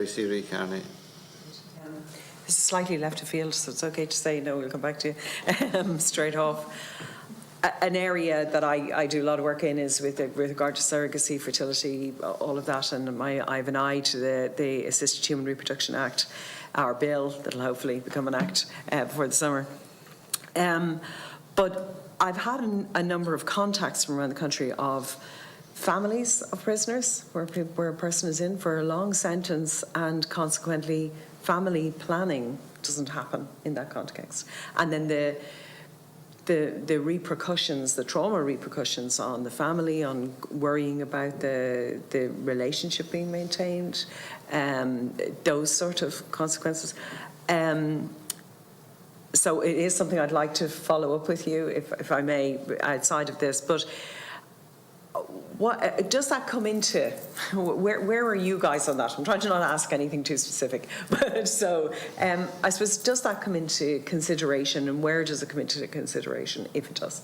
This is slightly left of field, so it's okay to say no, we'll come back to you straight off. An area that I do a lot of work in is with regard to surrogacy, fertility, all of that, and I have an eye to the Assisted Human Reproduction Act, our bill that'll hopefully become an act before the summer. But I've had a number of contacts from around the country of families of prisoners where a person is in for a long sentence and consequently family planning doesn't happen in that context. And then the repercussions, the trauma repercussions on the family, on worrying about the relationship being maintained, those sort of consequences. So it is something I'd like to follow up with you, if I may, outside of this. But what does that come into? Where are you guys on that? I'm trying to not ask anything too specific, but so I suppose, does that come into consideration, and where does it come into consideration, if it does?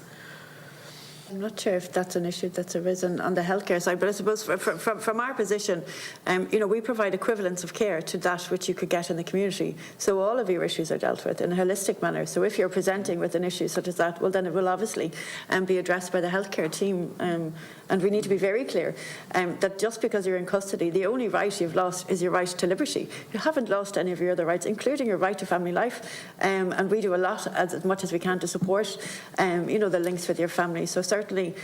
I'm not sure if that's an issue that's arisen on the healthcare side, but I suppose from our position, we provide equivalence of care to that which you could get in the community. So all of your issues are dealt with in a holistic manner. So if you're presenting with an issue such as that, well, then it will obviously be addressed by the healthcare team. And we need to be very clear that just because you're in custody, the only right you've lost is your right to liberty. You haven't lost any of your other rights, including your right to family life. And we do a lot, as much as we can, to support, the links with your family. So certainly,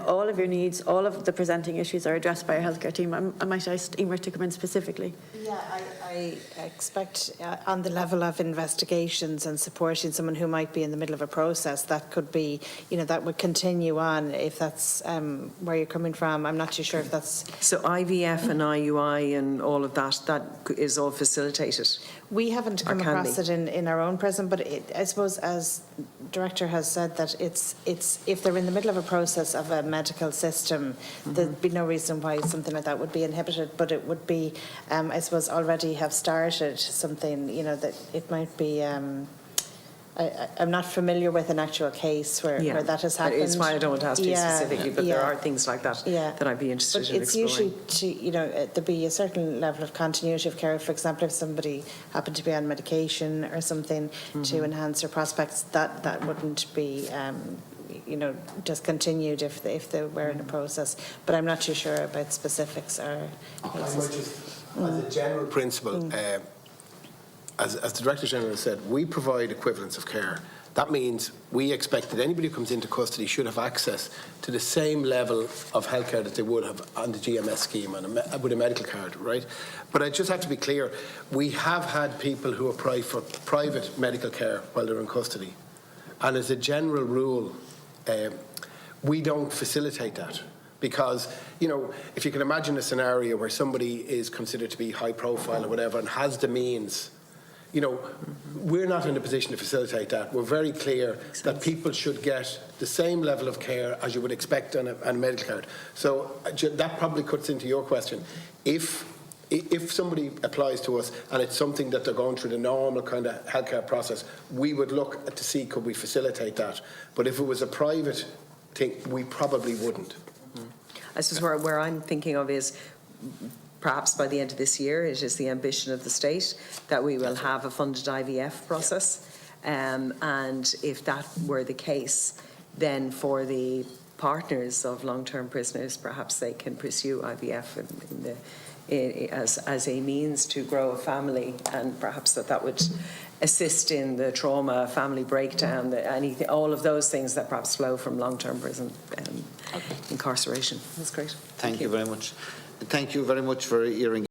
all of your needs, all of the presenting issues are addressed by our healthcare team. I might ask Emer to come in specifically. Yeah, I expect on the level of investigations and supporting someone who might be in the middle of a process, that could be, that would continue on, if that's where you're coming from. I'm not too sure if that's... So IVF and IUI and all of that is all facilitated? We haven't come across it in our own prison, but I suppose, as Director has said, that it's if they're in the middle of a process of a medical system, there'd be no reason why something like that would be inhibited, but it would be, I suppose, already have started something, that it might be... I'm not familiar with an actual case where that has happened. It's why I don't want to ask you specifically, but there are things like that that I'd be interested in exploring. It's usually to, there be a certain level of continuity of care. For example, if somebody happened to be on medication or something to enhance their prospects, that wouldn't be just continued if they were in a process. But I'm not too sure about specifics or... as a general principle, as the Director General said, we provide equivalence of care. That means we expect that anybody who comes into custody should have access to the same level of healthcare that they would have on the GMS scheme and with a medical card, right? But I just have to be clear, we have had people who apply for private medical care while they're in custody. And as a general rule, we don't facilitate that. Because, if you can imagine a scenario where somebody is considered to be high profile or whatever and has the means, we're not in a position to facilitate that. We're very clear that people should get the same level of care as you would expect on a medical card. So that probably cuts into your question. If somebody applies to us and it's something that they're going through the normal kind of healthcare process, we would look to see could we facilitate that. But if it was a private thing, we probably wouldn't. I suppose where I'm thinking of is, perhaps by the end of this year, it is the ambition of the state that we will have a funded IVF process. And if that were the case, then for the partners of long-term prisoners, perhaps they can pursue IVF as a means to grow a family, and perhaps that would assist in the trauma, family breakdown, all of those things that perhaps flow from long-term prison incarceration. That's great. Thank you very much. Thank you very much for your engagement.